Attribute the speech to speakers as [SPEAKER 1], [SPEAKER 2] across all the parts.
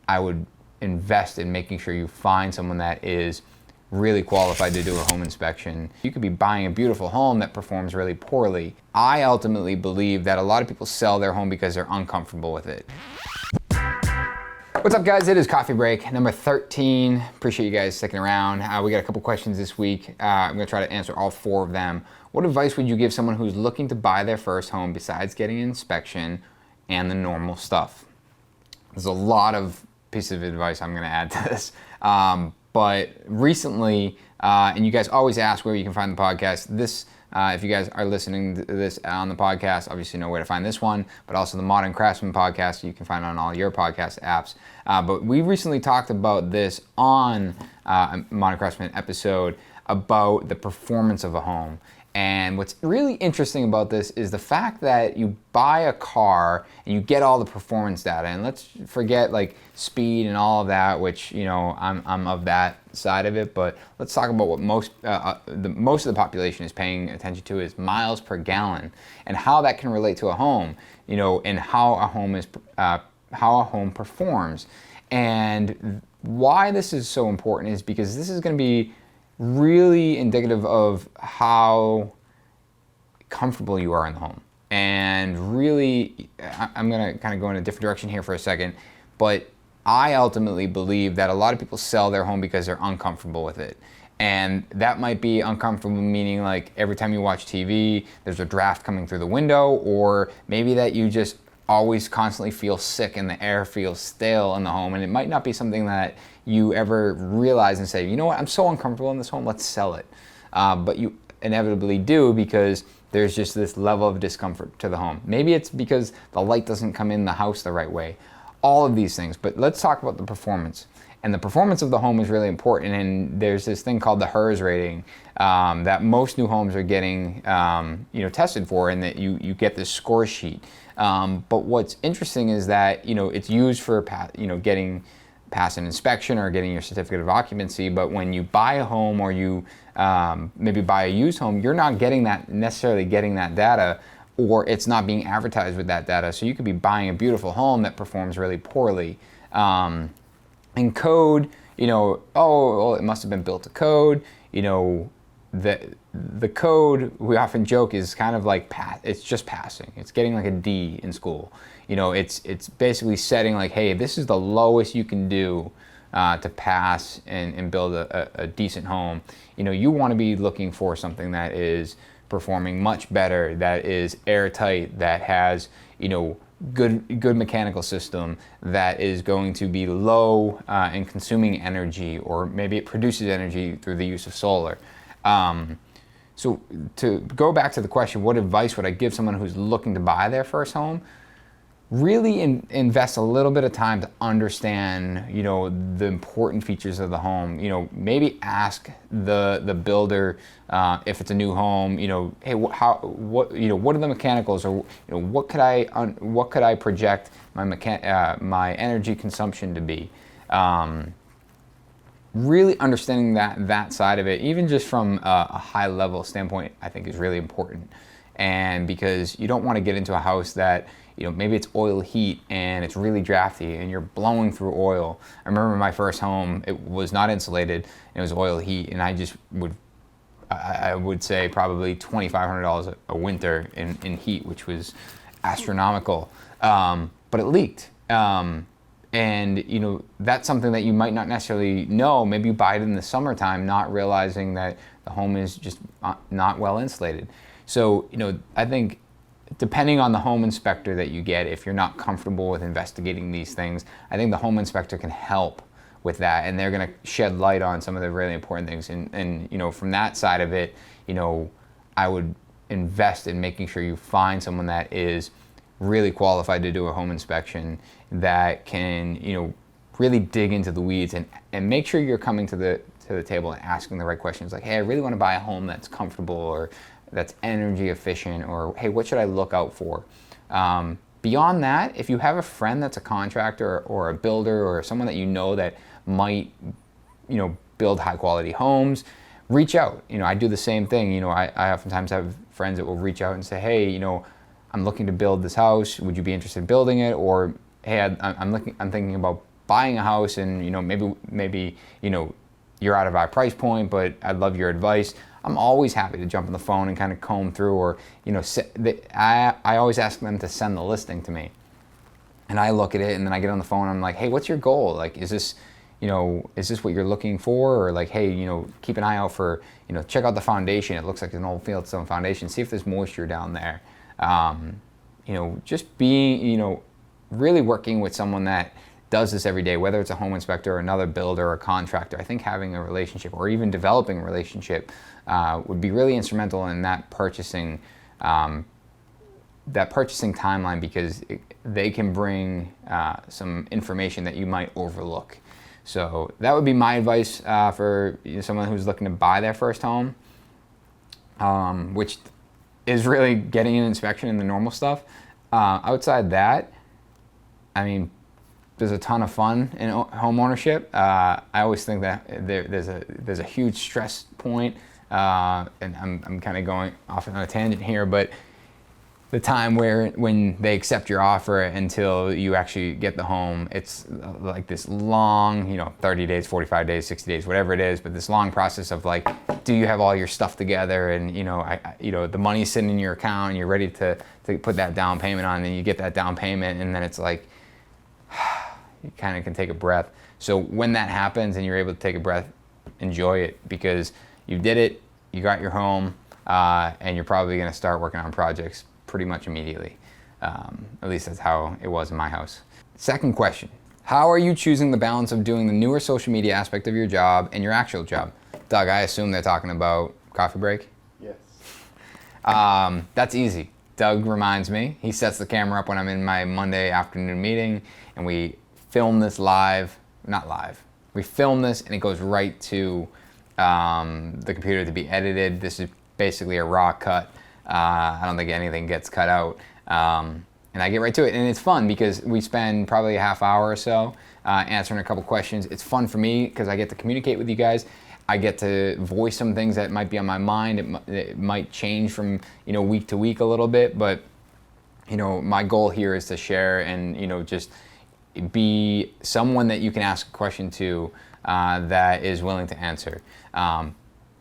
[SPEAKER 1] I would invest in making sure you find someone that is really qualified to do a home inspection. You could be buying a beautiful home that performs really poorly. I ultimately believe that a lot of people sell their home because they're uncomfortable with it. What's up, guys? It is coffee break number 13. Appreciate you guys sticking around. We got a couple questions this week. I'm gonna try to answer all 4 of them. What advice would you give someone who's looking to buy their first home besides getting an inspection and the normal stuff? There's a lot of pieces of advice I'm gonna add to this. But recently, and you guys always ask where you can find the podcast. If you guys are listening to this on the podcast, obviously you know where to find this one, but also the Modern Craftsman podcast, you can find on all your podcast apps. But we recently talked about this on a Modern Craftsman episode about the performance of a home. And what's really interesting about this is the fact that you buy a car and you get all the performance data. And let's forget like speed and all of that, which, you know, I'm of that side of it. But let's talk about what most of the population is paying attention to is miles per gallon and how that can relate to a home, you know, and how a home performs. And why this is so important is because this is going to be really indicative of how comfortable you are in the home. And really, I'm going to kind of go in a different direction here for a second, but I ultimately believe that a lot of people sell their home because they're uncomfortable with it. And that might be uncomfortable, meaning like every time you watch TV, there's a draft coming through the window, or maybe that you just always constantly feel sick and the air feels stale in the home. And it might not be something that you ever realize and say, you know what, I'm so uncomfortable in this home, let's sell it. But you inevitably do because there's just this level of discomfort to the home. Maybe it's because the light doesn't come in the house the right way. All of these things, but let's talk about the performance. And the performance of the home is really important, and there's this thing called the HERS rating that most new homes are getting tested for, and that you get this score sheet. But what's interesting is that, you know, it's used for getting past an inspection or getting your certificate of occupancy, but when you buy a home or you maybe buy a used home, you're not necessarily getting that data, or it's not being advertised with that data. So you could be buying a beautiful home that performs really poorly. In code, you know, well, it must have been built to code. You know, the code, we often joke, is kind of like it's just passing. It's getting like a D in school. You know, it's basically setting like, hey, this is the lowest you can do to pass and build a decent home. You know, you want to be looking for something that is performing much better, that is airtight, that has, you know, good mechanical system, that is going to be low in consuming energy, or maybe it produces energy through the use of solar. So to go back to the question, what advice would I give someone who's looking to buy their first home? Really invest a little bit of time to understand, you know, the important features of the home. You know, maybe ask the builder if it's a new home. You know, hey, what are the mechanicals, or you know, what could I project my energy consumption to be? Really understanding that side of it, even just from a high level standpoint, I think is really important. And because you don't want to get into a house that, you know, maybe it's oil heat and it's really drafty and you're blowing through oil. I remember my first home, it was not insulated, and it was oil heat, and I would say probably $2,500 a winter in heat, which was astronomical. But it leaked. And you know, that's something that you might not necessarily know. Maybe you buy it in the summertime, not realizing that the home is just not well insulated. So, you know, I think depending on the home inspector that you get, if you're not comfortable with investigating these things, I think the home inspector can help with that, and they're going to shed light on some of the really important things. And you know, from that side of it, you know, I would invest in making sure you find someone that is really qualified to do a home inspection, that can, you know, really dig into the weeds and make sure you're coming to the table and asking the right questions, like, hey, I really want to buy a home that's comfortable, or that's energy efficient, or hey, what should I look out for? Beyond that, if you have a friend that's a contractor or a builder, or someone that you know that might, you know, build high quality homes, reach out. You know, I do the same thing. You know, I oftentimes have friends that will reach out and say, hey, you know, I'm looking to build this house. Would you be interested in building it? Or hey, I'm thinking about buying a house and, maybe, you're out of our price point, but I'd love your advice. I'm always happy to jump on the phone and kind of comb through, or, I always ask them to send the listing to me. And I look at it and then I get on the phone and I'm like, hey, what's your goal? Like, is this what you're looking for? Or like, hey, keep an eye out for, check out the foundation. It looks like an old fieldstone foundation. See if there's moisture down there. Just being, really working with someone that does this every day, whether it's a home inspector or another builder or a contractor. I think having a relationship or even developing a relationship would be really instrumental in that purchasing timeline, because they can bring some information that you might overlook. So that would be my advice for someone who's looking to buy their first home, which is really getting an inspection and the normal stuff. Outside that, I mean, there's a ton of fun in home ownership. I always think that there's a huge stress point, and I'm kind of going off on a tangent here, but the time when they accept your offer until you actually get the home, it's like this long, 30 days, 45 days, 60 days, whatever it is, but this long process of like, do you have all your stuff together? And, the money's sitting in your account and you're ready to put that down payment on, and you get that down payment, and then it's like, you kind of can take a breath. So when that happens and you're able to take a breath, enjoy it, because you did it, you got your home, and you're probably going to start working on projects pretty much immediately. At least that's how it was in my house. Second question: how are you choosing the balance of doing the newer social media aspect of your job and your actual job? Doug, I assume they're talking about coffee break?
[SPEAKER 2] Yes.
[SPEAKER 1] That's easy. Doug reminds me. He sets the camera up when I'm in my Monday afternoon meeting, and we film this live. Not live. We film this and it goes right to the computer to be edited. This is basically a raw cut. I don't think anything gets cut out. And I get right to it. And it's fun because we spend probably a half hour or so answering a couple questions. It's fun for me because I get to communicate with you guys. I get to voice some things that might be on my mind. It might change from week to week a little bit, but my goal here is to share and just be someone that you can ask a question to that is willing to answer.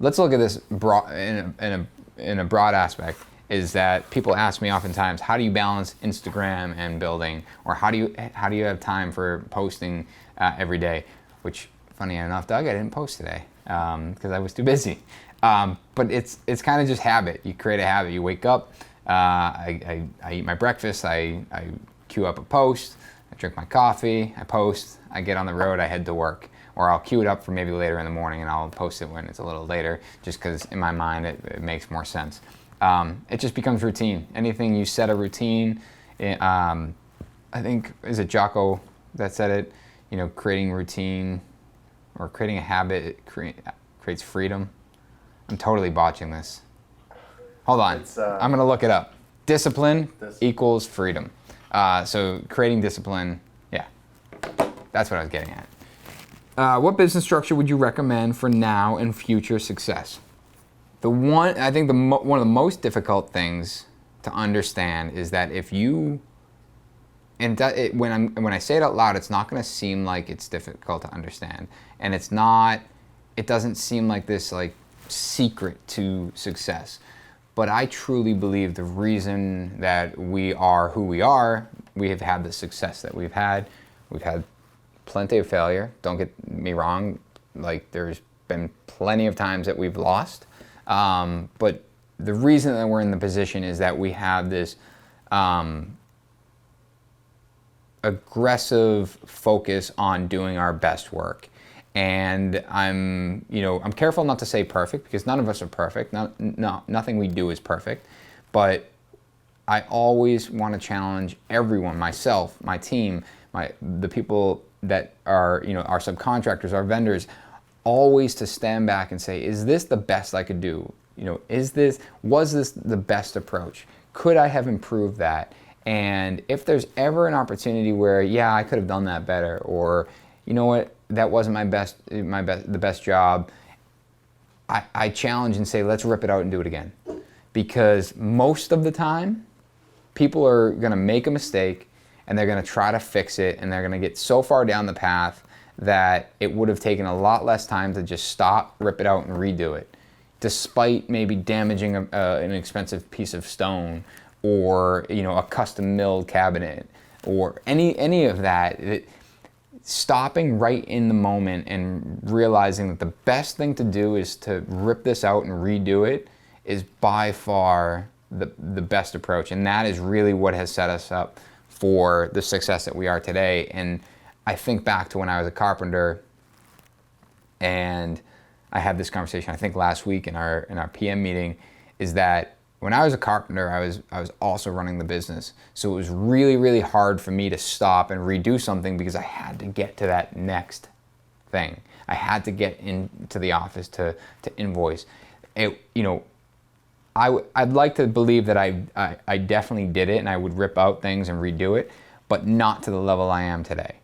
[SPEAKER 1] Let's look at this in a broad aspect. Is that people ask me oftentimes, how do you balance Instagram and building, or how do you have time for posting every day? Which, funny enough, Doug, I didn't post today because I was too busy. But it's kind of just habit. You create a habit. You wake up, I eat my breakfast, I queue up a post, I drink my coffee, I post, I get on the road, I head to work. Or I'll queue it up for maybe later in the morning and I'll post it when it's a little later, just because in my mind it makes more sense. It just becomes routine. Anything you set a routine, I think, is it Jocko that said it, creating routine or creating a habit creates freedom. I'm totally botching this. Hold on, I'm gonna look it up. Discipline equals freedom. So creating discipline, yeah, that's what I was getting at. What business structure would you recommend for now and future success? One of the most difficult things to understand is that if you, when I say it out loud, it's not going to seem like it's difficult to understand, and it doesn't seem like this like secret to success. But I truly believe the reason that we are who we are, we have had the success that we've had plenty of failure, don't get me wrong, like there's been plenty of times that we've lost, but the reason that we're in the position is that we have this aggressive focus on doing our best work. And I'm careful not to say perfect, because none of us are perfect. Nothing we do is perfect, but I always want to challenge everyone, myself, my team, the people that are, our subcontractors, our vendors, always to stand back and say, is this the best I could do? Was this the best approach? Could I have improved that? And if there's ever an opportunity where, yeah, I could have done that better, or you know what, that wasn't the best job, I challenge and say, let's rip it out and do it again. Because most of the time, people are gonna make a mistake, and they're going to try to fix it, and they're going to get so far down the path that it would have taken a lot less time to just stop, rip it out, and redo it, despite maybe damaging an expensive piece of stone, or a custom milled cabinet, or any of that. Stopping right in the moment and realizing that the best thing to do is to rip this out and redo it is by far the best approach. And that is really what has set us up for the success that we are today. And I think back to when I was a carpenter, and I had this conversation, I think last week in our PM meeting, is that when I was a carpenter, I was also running the business. So it was really, really hard for me to stop and redo something because I had to get to that next thing. I had to get into the office to invoice. I'd like to believe that I definitely did it, and I would rip out things and redo it, but not to the level I am today.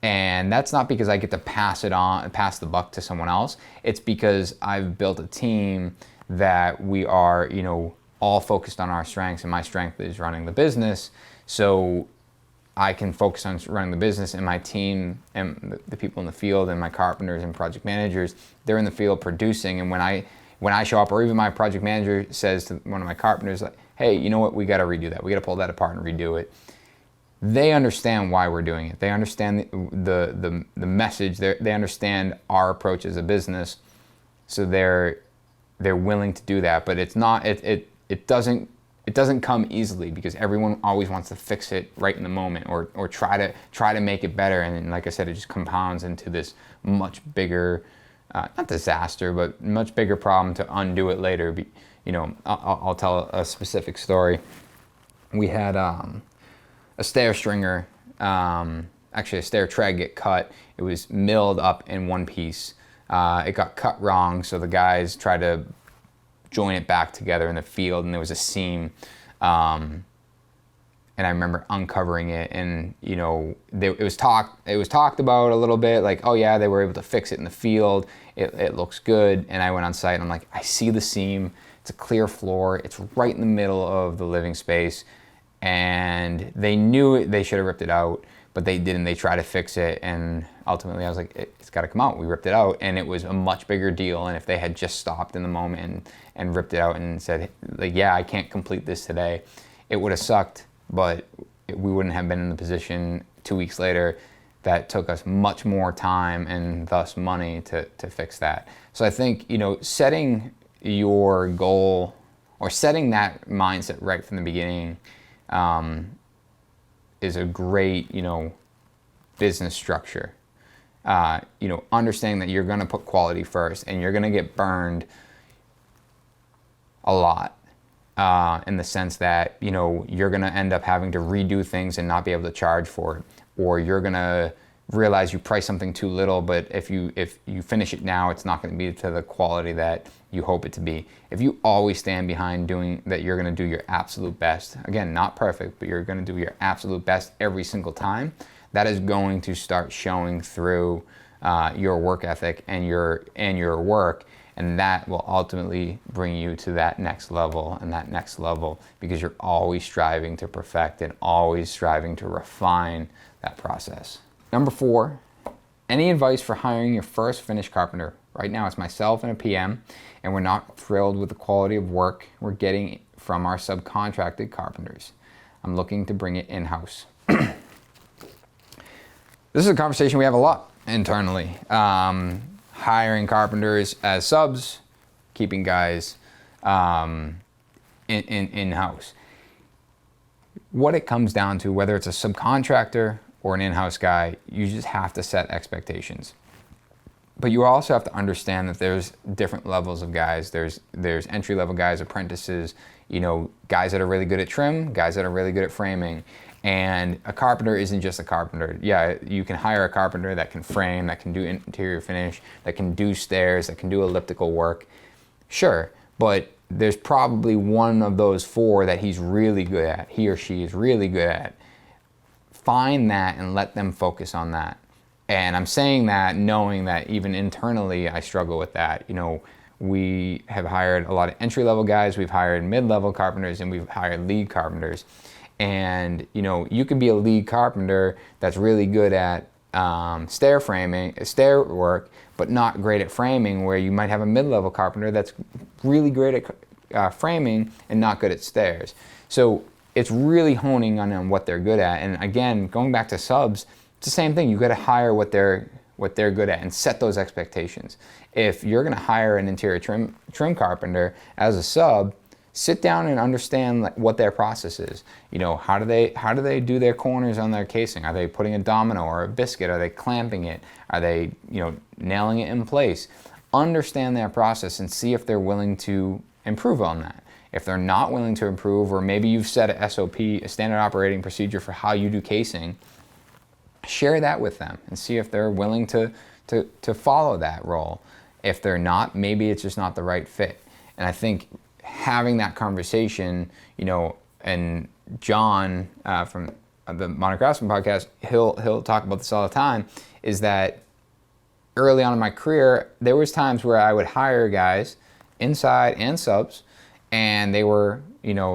[SPEAKER 1] And that's not because I get to pass the buck to someone else. It's because I've built a team that we are, all focused on our strengths, and my strength is running the business. So I can focus on running the business, and my team and the people in the field and my carpenters and project managers, they're in the field producing. And when I show up, or even my project manager says to one of my carpenters, like, hey, you know what, we got to redo that. We got to pull that apart and redo it. They understand why we're doing it. They understand the message. They understand our approach as a business. So they're willing to do that. But it's not, it doesn't come easily, because everyone always wants to fix it right in the moment, or try to make it better. And like I said, it just compounds into this much bigger, not disaster, but much bigger problem to undo it later. I'll tell a specific story. We had a stair stringer, actually a stair tread, get cut. It was milled up in one piece. It got cut wrong, so the guys tried to join it back together in the field, and there was a seam. And I remember uncovering it, and it was talked about a little bit, like, oh yeah, they were able to fix it in the field. It looks good. And I went on site, and I'm like, I see the seam. It's a clear floor. It's right in the middle of the living space. And they knew it, they should have ripped it out, but they didn't. They tried to fix it, and ultimately I was like, it's got to come out. We ripped it out, and it was a much bigger deal. And if they had just stopped in the moment and ripped it out and said, like, yeah, I can't complete this today, it would have sucked, but we wouldn't have been in the position 2 weeks later. That took us much more time and thus money to fix that. So I think, setting your goal, or setting that mindset right from the beginning, is a great, business structure. Understanding that you're going to put quality first, and you're going to get burned a lot, in the sense that, you're going to end up having to redo things and not be able to charge for it, or you're going to realize you price something too little, but if you finish it now, it's not going to be to the quality that you hope it to be. If you always stand behind doing that, you're going to do your absolute best. Again, not perfect, but you're going to do your absolute best every single time. That is going to start showing through your work ethic and your work, and that will ultimately bring you to that next level and that next level, because you're always striving to perfect and always striving to refine that process. Number 4, any advice for hiring your first finished carpenter? Right now it's myself and a PM, and we're not thrilled with the quality of work we're getting from our subcontracted carpenters. I'm looking to bring it in-house. This is a conversation we have a lot internally. Hiring carpenters as subs, keeping guys in-house. What it comes down to, whether it's a subcontractor or an in-house guy, you just have to set expectations. But you also have to understand that there's different levels of guys. There's entry-level guys, apprentices, guys that are really good at trim, guys that are really good at framing. And a carpenter isn't just a carpenter. Yeah, you can hire a carpenter that can frame, that can do interior finish, that can do stairs, that can do elliptical work. Sure, but there's probably one of those 4 that he's really good at, he or she is really good at. Find that and let them focus on that. And I'm saying that knowing that even internally I struggle with that. We have hired a lot of entry-level guys, we've hired mid-level carpenters, and we've hired lead carpenters. And you could be a lead carpenter that's really good at stair work, but not great at framing, where you might have a mid-level carpenter that's really great at framing and not good at stairs. So it's really honing on what they're good at. And again, going back to subs, it's the same thing. You got to hire what they're good at and set those expectations. If you're going to hire an interior trim carpenter as a sub, sit down and understand what their process is. How do they do their corners on their casing? Are they putting a domino or a biscuit? Are they clamping it? Are they nailing it in place? Understand their process and see if they're willing to improve on that. If they're not willing to improve, or maybe you've set a SOP, a standard operating procedure for how you do casing, share that with them and see if they're willing to follow that role. If they're not, maybe it's just not the right fit. And I think having that conversation, and John from the Modern Craftsman podcast, he'll talk about this all the time, is that early on in my career, there was times where I would hire guys, inside and subs, and they were,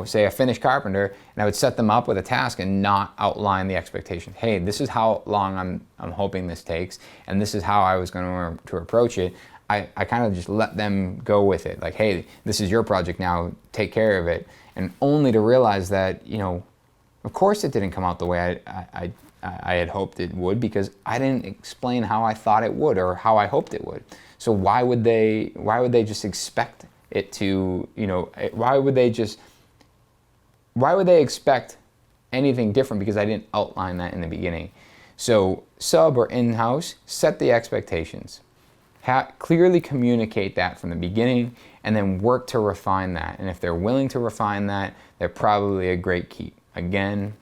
[SPEAKER 1] say a finished carpenter, and I would set them up with a task and not outline the expectation. Hey, this is how long I'm hoping this takes, and this is how I was going to approach it. I kind of just let them go with it. Like, hey, this is your project now, take care of it. And only to realize that, of course it didn't come out the way I had hoped it would, because I didn't explain how I thought it would or how I hoped it would. So why would they just expect it to, why would they expect anything different because I didn't outline that in the beginning? So sub or in-house, set the expectations. Clearly communicate that from the beginning, and then work to refine that. And if they're willing to refine that, they're probably a great keep. Again,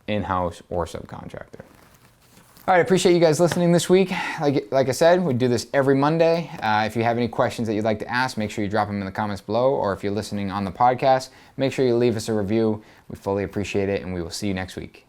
[SPEAKER 1] in-house or subcontractor. All right, I appreciate you guys listening this week. Like I said, we do this every Monday. If you have any questions that you'd like to ask, make sure you drop them in the comments below, or if you're listening on the podcast, make sure you leave us a review. We fully appreciate it, and we will see you next week.